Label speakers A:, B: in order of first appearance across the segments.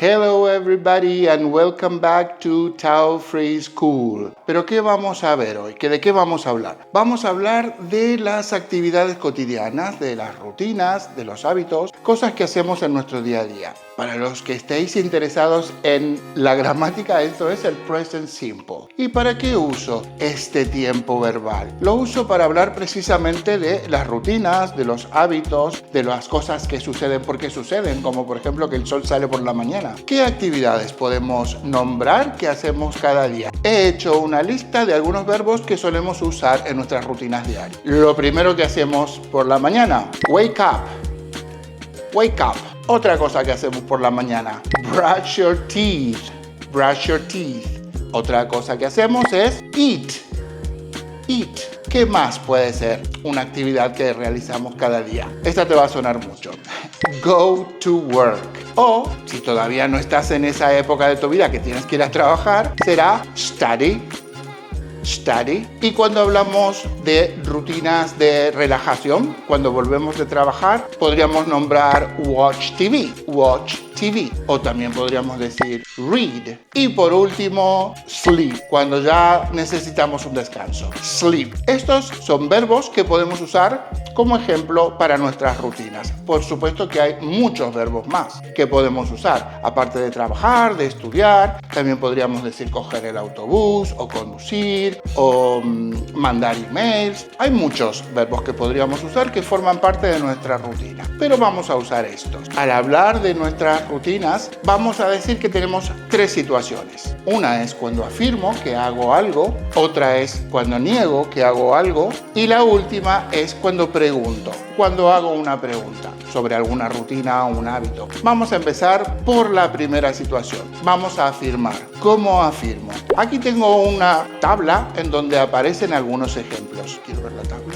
A: Hello everybody and welcome back to Tao Free School. ¿Pero qué vamos a ver hoy? ¿De qué vamos a hablar? Vamos a hablar de las actividades cotidianas, de las rutinas, de los hábitos, cosas que hacemos en nuestro día a día. Para los que estéis interesados en la gramática, esto es el present simple. ¿Y para qué uso este tiempo verbal? Lo uso para hablar precisamente de las rutinas, de los hábitos, de las cosas que suceden porque suceden, como por ejemplo que el sol sale por la mañana. ¿Qué actividades podemos nombrar que hacemos cada día? He hecho una lista de algunos verbos que solemos usar en nuestras rutinas diarias. Lo primero que hacemos por la mañana, wake up. Wake up. Otra cosa que hacemos por la mañana, brush your teeth. Brush your teeth. Otra cosa que hacemos es eat. Eat. ¿Qué más puede ser una actividad que realizamos cada día? Esta te va a sonar mucho. Go to work. O, si todavía no estás en esa época de tu vida que tienes que ir a trabajar, será study. Study. Y cuando hablamos de rutinas de relajación, cuando volvemos de trabajar, podríamos nombrar watch TV. Watch TV. O también podríamos decir read. Y por último, sleep. Cuando ya necesitamos un descanso. Sleep. Estos son verbos que podemos usar como ejemplo para nuestras rutinas. Por supuesto que hay muchos verbos más que podemos usar. Aparte de trabajar, de estudiar, también podríamos decir coger el autobús o conducir o mandar emails. Hay muchos verbos que podríamos usar que forman parte de nuestra rutina. Pero vamos a usar estos. Al hablar de nuestras rutinas, vamos a decir que tenemos tres situaciones. Una es cuando afirmo que hago algo, otra es cuando niego que hago algo y la última es cuando pregunto, cuando hago una pregunta sobre alguna rutina o un hábito. Vamos a empezar por la primera situación. Vamos a afirmar. ¿Cómo afirmo? Aquí tengo una tabla en donde aparecen algunos ejemplos. ¿Quiero ver la tabla?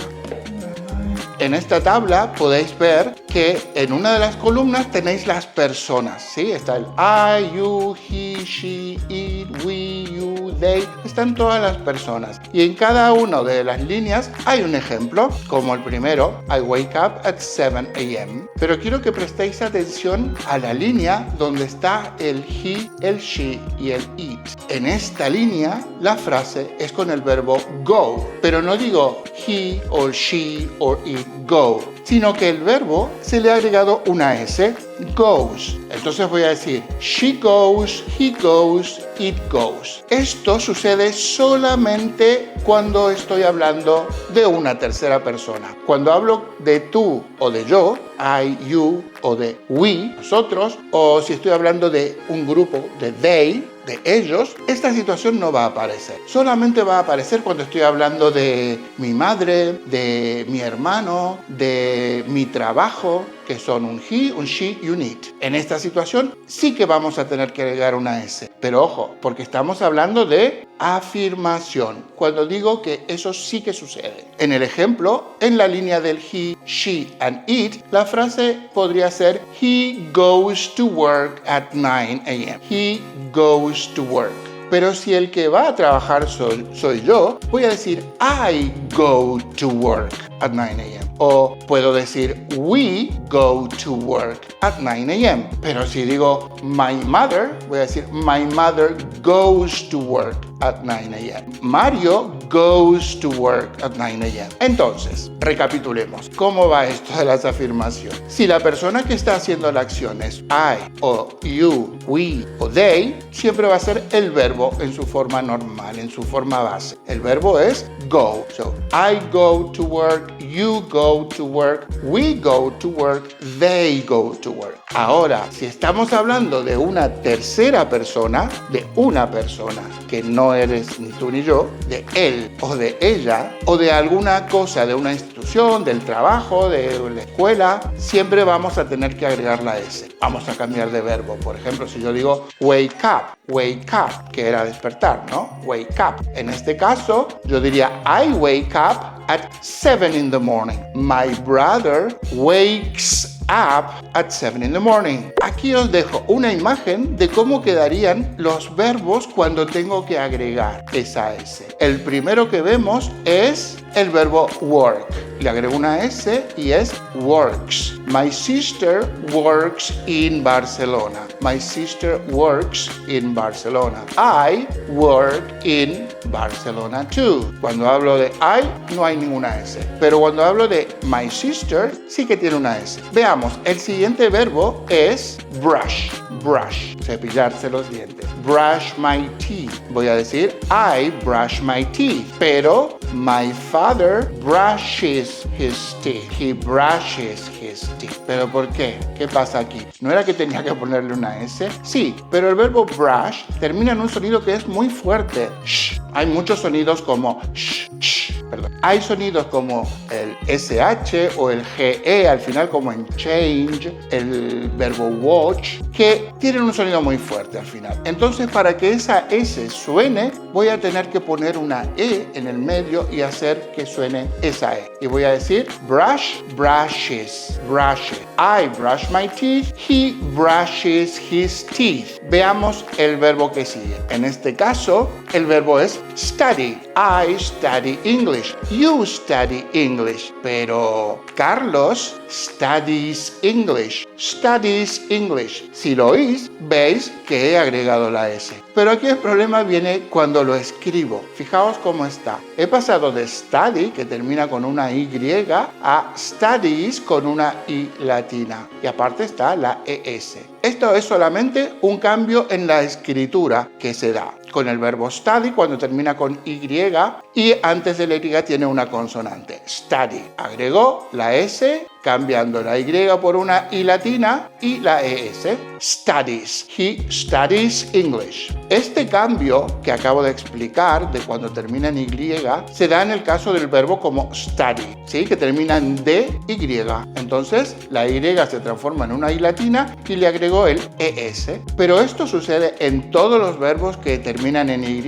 A: En esta tabla podéis ver que en una de las columnas tenéis las personas, ¿sí? Está el I, you, he, she, it, we, you, they. Están todas las personas. Y en cada una de las líneas hay un ejemplo, como el primero, I wake up at 7 a.m. Pero quiero que prestéis atención a la línea donde está el he, el she y el it. En esta línea, la frase es con el verbo go. Pero no digo he, or she, or it, go, sino que el verbo se le ha agregado una S, goes. Entonces voy a decir she goes, he goes, it goes. Esto sucede solamente cuando estoy hablando de una tercera persona. Cuando hablo de tú o de yo, I, you, o de we, nosotros, o si estoy hablando de un grupo, de they, de ellos, esta situación no va a aparecer. Solamente va a aparecer cuando estoy hablando de mi madre, de mi hermano, de mi trabajo, que son un he, un she y un it. En esta situación sí que vamos a tener que agregar una S. Pero ojo, porque estamos hablando de afirmación. Cuando digo que eso sí que sucede. En el ejemplo, en la línea del he, she and it, la frase podría ser he goes to work at 9 a.m. He goes to work. Pero si el que va a trabajar soy yo, voy a decir I go to work at 9 a.m. O puedo decir we go to work at 9 a.m. Pero si digo my mother, voy a decir my mother goes to work at 9 a.m. Mario goes to work at 9 a.m. Entonces, recapitulemos. ¿Cómo va esto de las afirmaciones? Si la persona que está haciendo la acción es I, o you, we, o they, siempre va a ser el verbo en su forma normal, en su forma base. El verbo es go. So, I go to work, you go to work, we go to work, they go to work. Ahora, si estamos hablando de una tercera persona, de una persona que no eres ni tú ni yo, de él o de ella, o de alguna cosa, de una institución, del trabajo, de la escuela, siempre vamos a tener que agregar la S. Vamos a cambiar de verbo. Por ejemplo, si yo digo wake up, que era despertar, ¿no? Wake up. En este caso, yo diría I wake up at 7 in the morning. My brother wakes up at 7 in the morning. Aquí os dejo una imagen de cómo quedarían los verbos cuando tengo que agregar esa S. El primero que vemos es el verbo work. Le agrego una S y es works. My sister works in Barcelona. My sister works in Barcelona. I work in Barcelona too. Cuando hablo de I, no hay ninguna S. Pero cuando hablo de my sister, sí que tiene una S. Veamos, el siguiente verbo es brush. Brush, cepillarse los dientes. Brush my teeth. Voy a decir I brush my teeth. Pero my father brushes his teeth. He brushes his teeth. ¿Pero por qué? ¿Qué pasa aquí? ¿No era que tenía que ponerle una S? Sí, pero el verbo brush termina en un sonido que es muy fuerte. Shh. Hay muchos sonidos como shh, shh. Perdón. Hay sonidos como el SH o el GE al final, como en change, el verbo watch, que tienen un sonido muy fuerte al final. Entonces, para que esa S suene, voy a tener que poner una E en el medio y hacer que suene esa E. Y voy a decir brush, brushes, brushes. I brush my teeth, he brushes his teeth. Veamos el verbo que sigue. En este caso, el verbo es study. I study English. You study English. Pero Carlos studies English. Studies English. Si lo oís, veis que he agregado la S. Pero aquí el problema viene cuando lo escribo. Fijaos cómo está. He pasado de study, que termina con una Y, a studies con una I latina. Y aparte está la ES. Esto es solamente un cambio en la escritura que se da con el verbo study cuando termina con Y y antes de la Y tiene una consonante. Study. Agregó la S cambiando la Y por una I latina y la ES. Studies. He studies English. Este cambio que acabo de explicar de cuando termina en Y se da en el caso del verbo como study, ¿sí? Que termina en DY. Entonces la Y se transforma en una I latina y le agregó el ES. Pero esto sucede en todos los verbos que terminan en Y.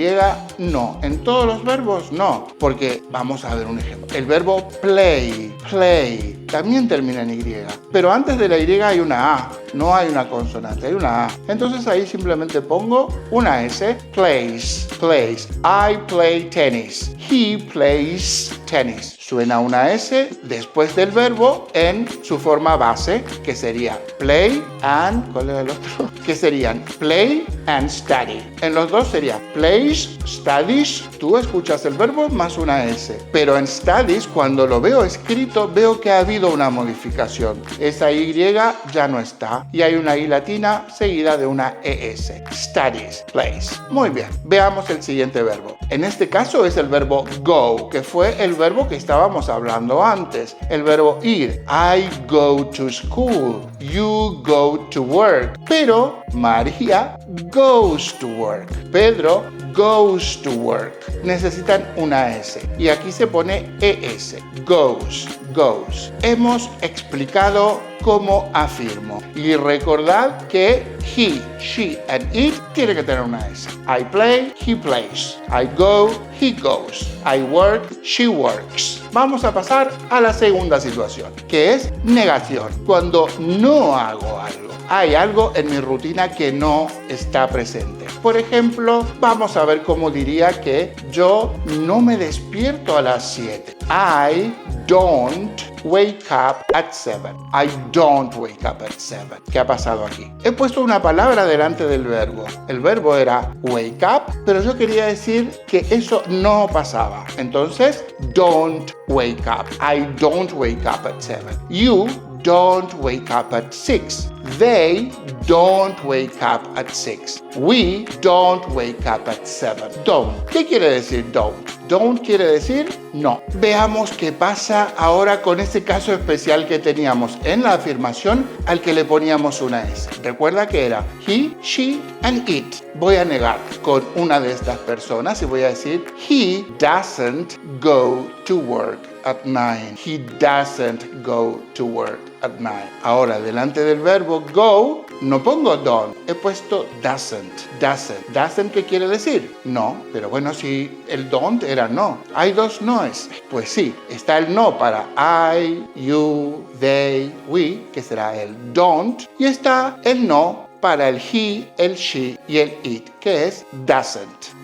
A: No, en todos los verbos no, porque vamos a ver un ejemplo. El verbo play, play, también termina en Y, pero antes de la Y hay una A, no hay una consonante, hay una A. Entonces ahí simplemente pongo una S, plays, plays. I play tennis. He plays tennis. Suena una S después del verbo en su forma base, que sería play and, ¿cuál era el otro? Que serían play and study. En los dos sería plays, studies, tú escuchas el verbo más una S. Pero en studies, cuando lo veo escrito, veo que ha habido una modificación. Esa Y ya no está y hay una I latina seguida de una ES. Studies, plays. Muy bien, veamos el siguiente verbo. En este caso es el verbo go, que fue el verbo que estábamos hablando antes. El verbo ir. I go to school. You go to work. Pero María goes to work. Pedro goes to work. Necesitan una S. Y aquí se pone ES. Goes, goes. Hemos explicado cómo afirmo. Y recordad que he, she and it tiene que tener una S. I play, he plays. I go, he goes. I work, she works. Vamos a pasar a la segunda situación, que es negación. Cuando no hago algo. Hay algo en mi rutina que no está presente. Por ejemplo, vamos a ver cómo diría que yo no me despierto a las 7. I don't wake up at 7. I don't wake up at 7. ¿Qué ha pasado aquí? He puesto una palabra delante del verbo. El verbo era wake up, pero yo quería decir que eso no pasaba. Entonces, don't wake up. I don't wake up at 7. You don't wake up at 6. They don't wake up at 6. We don't wake up at 7. Don't. ¿Qué quiere decir don't? Don't quiere decir no. Veamos qué pasa ahora con este caso especial que teníamos en la afirmación al que le poníamos una S. Recuerda que era he, she and it. Voy a negar con una de estas personas y voy a decir he doesn't go to work at 9. He doesn't go to work at 9. Ahora, delante del verbo go, no pongo don't, he puesto doesn't. Doesn't. Doesn't, ¿qué quiere decir? No, pero bueno, si el don't era no. Hay dos noes. Pues sí, está el no para I, you, they, we, que será el don't, y está el no para el he, el she y el it, que es doesn't.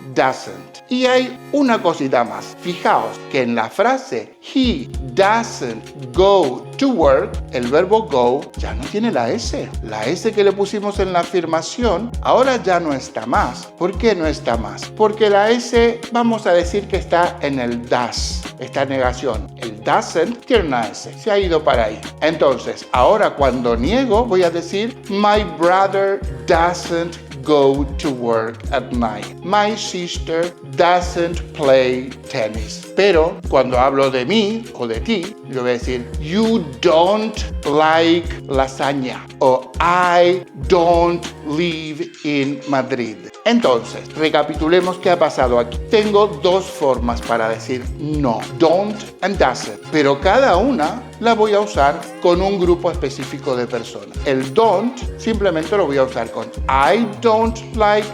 A: Y hay una cosita más. Fijaos que en la frase he doesn't go to work, el verbo go ya no tiene la S. La S que le pusimos en la afirmación ahora ya no está más. ¿Por qué no está más? Porque la S vamos a decir que está en el does, esta negación. El doesn't tiene una S, se ha ido para ahí. Entonces, ahora cuando niego voy a decir my brother doesn't go to work at night. My sister doesn't play tennis. Pero cuando hablo de mí o de ti, yo voy a decir you don't like lasagna o I don't live in Madrid. Entonces, recapitulemos qué ha pasado aquí. Tengo dos formas para decir no, don't and doesn't, pero cada una la voy a usar con un grupo específico de personas. El don't simplemente lo voy a usar con I don't like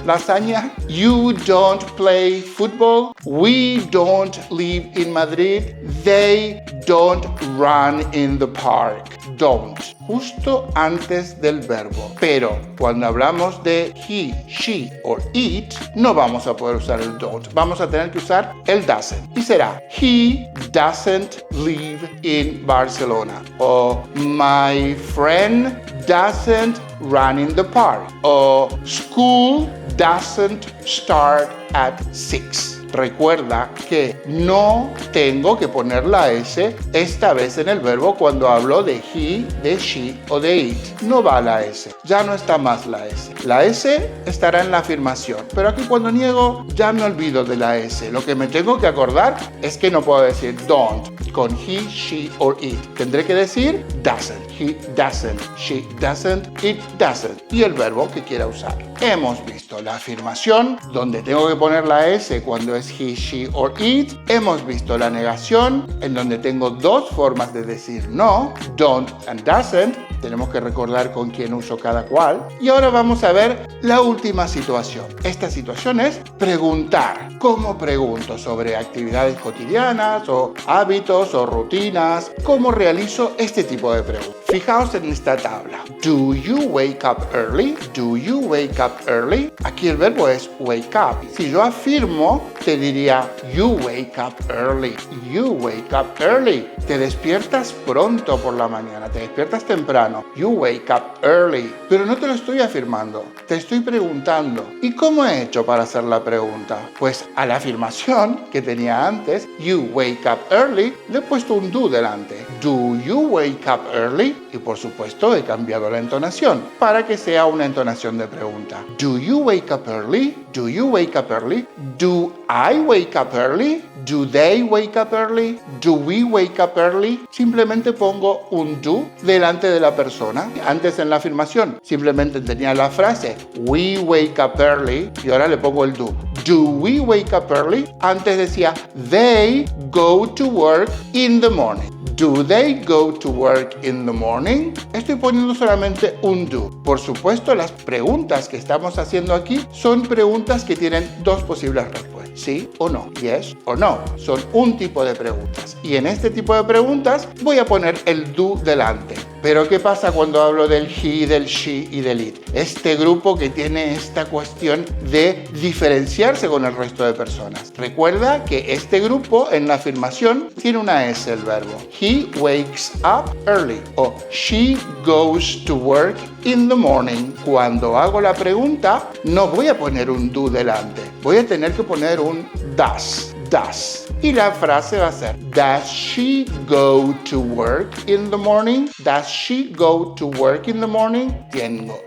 A: lasagna, you don't play football, we don't live in Madrid, they don't run in the park. Don't, justo antes del verbo. Pero cuando hablamos de he, she o it, no vamos a poder usar el don't. Vamos a tener que usar el doesn't. Y será he doesn't live in Barcelona. O my friend doesn't run in the park. O school doesn't start at 6. Recuerda que no tengo que poner la S esta vez en el verbo cuando hablo de he, de she o de it. No va la S, ya no está más la S. La S estará en la afirmación, pero aquí cuando niego ya me olvido de la S. Lo que me tengo que acordar es que no puedo decir don't con he, she or it. Tendré que decir doesn't. He doesn't, she doesn't, it doesn't. Y el verbo que quiera usar. Hemos visto la afirmación, donde tengo que poner la S cuando es he, she or it. Hemos visto la negación, en donde tengo dos formas de decir no, don't and doesn't. Tenemos que recordar con quién uso cada cual. Y ahora vamos a ver la última situación. Esta situación es preguntar. ¿Cómo pregunto sobre actividades cotidianas o hábitos o rutinas? ¿Cómo realizo este tipo de preguntas? Fijaos en esta tabla. Do you wake up early? Do you wake up early? Aquí el verbo es wake up. Si yo afirmo, te diría you wake up early. You wake up early. Te despiertas pronto por la mañana, te despiertas temprano. You wake up early. Pero no te lo estoy afirmando, te estoy preguntando. ¿Y cómo he hecho para hacer la pregunta? Pues a la afirmación que tenía antes, you wake up early, le he puesto un do delante. Do you wake up early? Y por supuesto he cambiado la entonación para que sea una entonación de pregunta. Do you wake up early? Do you wake up early? Do I wake up early? Do they wake up early? Do we wake up early? Simplemente pongo un do delante de la persona. Antes en la afirmación simplemente tenía la frase we wake up early y ahora le pongo el do. Do we wake up early? Antes decía they go to work in the morning. Do they go to work in the morning? Estoy poniendo solamente un do. Por supuesto, las preguntas que estamos haciendo aquí son preguntas que tienen dos posibles respuestas. ¿Sí o no? Yes o no. Son un tipo de preguntas. Y en este tipo de preguntas voy a poner el do delante. Pero ¿qué pasa cuando hablo del he, del she y del it? Este grupo que tiene esta cuestión de diferenciarse con el resto de personas. Recuerda que este grupo en la afirmación tiene una S el verbo. He wakes up early o she goes to work in the morning. Cuando hago la pregunta no voy a poner un do delante. Voy a tener que poner un does. Does. Y la frase va a ser does she go to work in the morning? Does she go to work in the morning?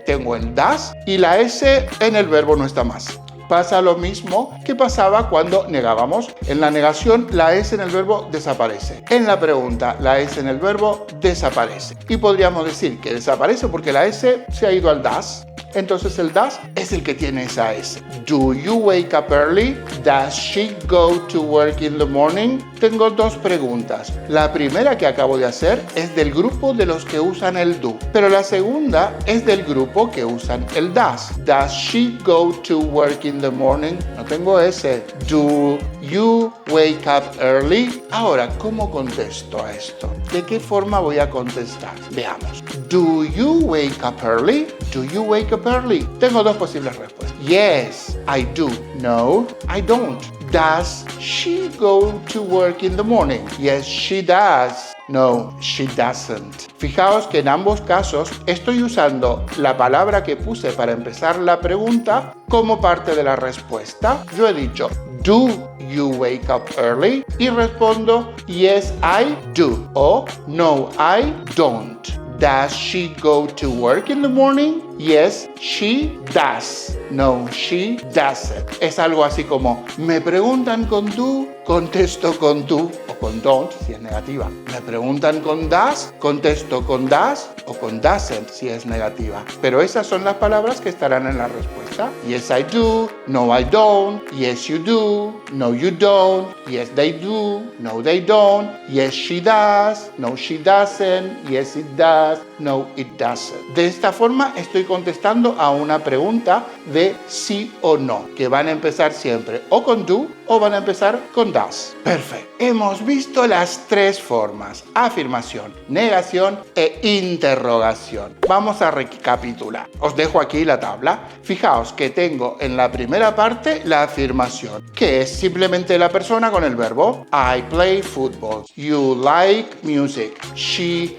A: Tengo el does y la S en el verbo no está más. Pasa lo mismo que pasaba cuando negábamos. En la negación, la S en el verbo desaparece. En la pregunta, la S en el verbo desaparece. Y podríamos decir que desaparece porque la S se ha ido al does. Entonces el does es el que tiene esa S. Do you wake up early? Does she go to work in the morning? Tengo dos preguntas. La primera que acabo de hacer es del grupo de los que usan el do, pero la segunda es del grupo que usan el does. Does she go to work in the morning? No tengo ese. Do you wake up early? Ahora, ¿cómo contesto a esto? ¿De qué forma voy a contestar? Veamos. Do you wake up early? Do you wake up early? Tengo dos posibles respuestas. Yes, I do. No, I don't. Does she go to work in the morning? Yes, she does. No, she doesn't. Fijaos que en ambos casos estoy usando la palabra que puse para empezar la pregunta como parte de la respuesta. Yo he dicho, do you wake up early? Y respondo, yes, I do. O, no, I don't. Does she go to work in the morning? Yes, she does. No, she doesn't. Es algo así como, me preguntan con tú, contesto con tú, o con don't, si es negativa. Me preguntan con does, contesto con does, o con doesn't, si es negativa. Pero esas son las palabras que estarán en la respuesta. Yes, I do. No, I don't. Yes, you do. No, you don't. Yes, they do. No, they don't. Yes, she does. No, she doesn't. Yes, it does. No, it doesn't. De esta forma estoy contestando a una pregunta de sí o no, que van a empezar siempre o con do o van a empezar con does. Perfecto. Hemos visto las tres formas: afirmación, negación e interrogación. Vamos a recapitular. Os dejo aquí la tabla. Fijaos que tengo en la primera parte la afirmación, que es simplemente la persona con el verbo. I play football. You like music. She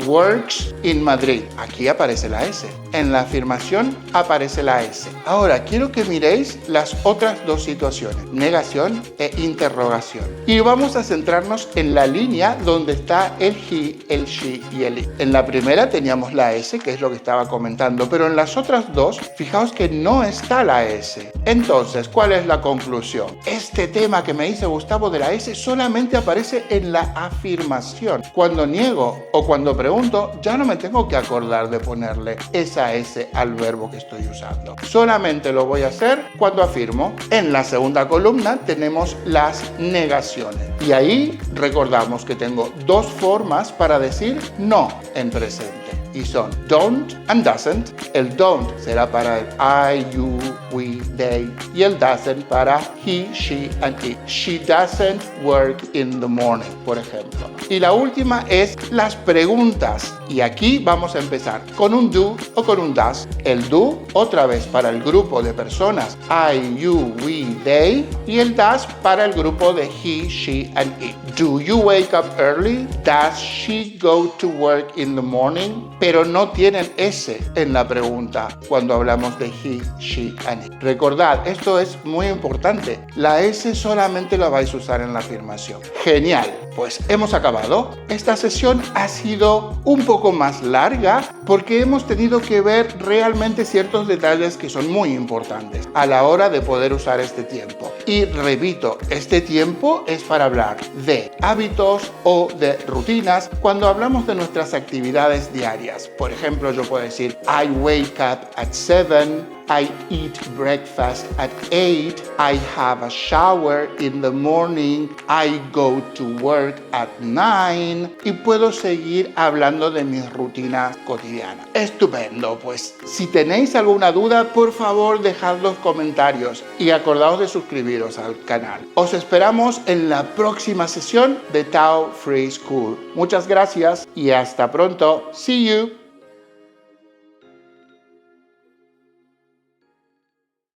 A: works in Madrid. Aquí aparece la S. En la afirmación aparece la S. Ahora quiero que miréis las otras dos situaciones: negación e interrogación. Y vamos a centrarnos en la línea donde está el he, el she y el it. En la primera teníamos la S, que es lo que estaba comentando, pero en las otras dos, fijaos que no está la S. Entonces, ¿cuál es la conclusión? Este tema que me dice Gustavo de la S solamente aparece en la afirmación. Cuando niego o cuando pregunto, ya no me tengo que acordar de ponerle esa S al verbo que estoy usando. Solamente lo voy a hacer cuando afirmo. En la segunda columna tenemos las negaciones. Y ahí recordamos que tengo dos formas para decir no en presente. Y son don't and doesn't. El don't será para el I, you, we, they. Y el doesn't para he, she and it. She doesn't work in the morning, por ejemplo. Y la última es las preguntas. Y aquí vamos a empezar con un do o con un does. El do, otra vez para el grupo de personas I, you, we, they. Y el does para el grupo de he, she and it. Do you wake up early? Does she go to work in the morning? Pero no tienen S en la pregunta cuando hablamos de he, she and it. Recordad, esto es muy importante. La S solamente la vais a usar en la afirmación. Genial, pues hemos acabado. Esta sesión ha sido un poco más larga porque hemos tenido que ver realmente ciertos detalles que son muy importantes a la hora de poder usar este tiempo. Y repito, este tiempo es para hablar de hábitos o de rutinas cuando hablamos de nuestras actividades diarias. Por ejemplo, yo puedo decir I wake up at 7, I eat breakfast at 8, I have a shower in the morning, I go to work at 9 y puedo seguir hablando de mis rutinas cotidianas. Estupendo, pues si tenéis alguna duda, por favor dejad los comentarios y acordaos de suscribiros al canal. Os esperamos en la próxima sesión de Tao Free School. Muchas gracias y hasta pronto. See you!